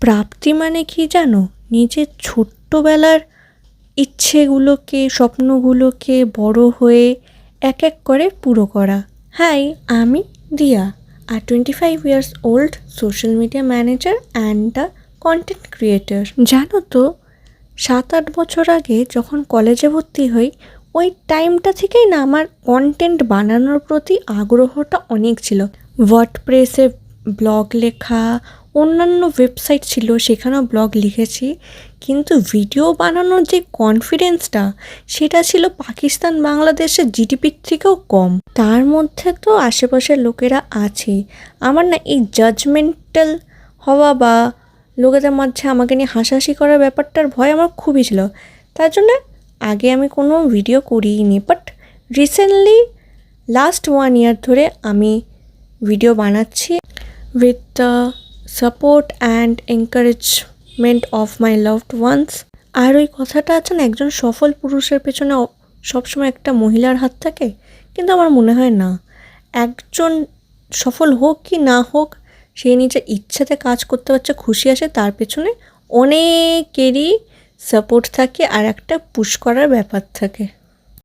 প্রাপ্তি মানে কি জানো? নিজের ছোট্টবেলার ইচ্ছেগুলোকে, স্বপ্নগুলোকে বড় হয়ে এক এক করে পুরো করা। হাই, আমি দিয়া, আর 25 years old social media manager and a content creator. জানো তো, 7-8 বছর আগে যখন কলেজে ভর্তি হই, ওই টাইমটা থেকেই না আমার কন্টেন্ট বানানোর প্রতি আগ্রহটা অনেক ছিল। ওয়ার্ডপ্রেসে ব্লগ লেখা, অন্যান্য ওয়েবসাইট ছিল সেখানেও ব্লগ লিখেছি, কিন্তু ভিডিও বানানোর যে কনফিডেন্সটা, সেটা ছিল পাকিস্তান বাংলাদেশের জিডিপির থেকেও কম। তার মধ্যে তো আশেপাশের লোকেরা আছেই। আমার না এই জাজমেন্টাল হওয়া বা লোকেদের মাঝে আমাকে নিয়ে হাসাহাসি করার ব্যাপারটার ভয় আমার খুবই ছিল। তার জন্য আগে আমি কোনো ভিডিও করিনি, বাট রিসেন্টলি লাস্ট 1 ইয়ার ধরে আমি ভিডিও বানাচ্ছি with the support and encouragement of my loved ones. আর ওই কথাটা আছে না, একজন সফল পুরুষের পেছনে সবসময় একটা মহিলার হাত থাকে, কিন্তু আমার মনে হয় না। একজন সফল হোক কি না হোক, সে নিজের ইচ্ছাতে কাজ করতে পারছে, খুশি আসে, তার পেছনে অনেকেরই সাপোর্ট থাকে আর একটা পুশ করার ব্যাপার থাকে।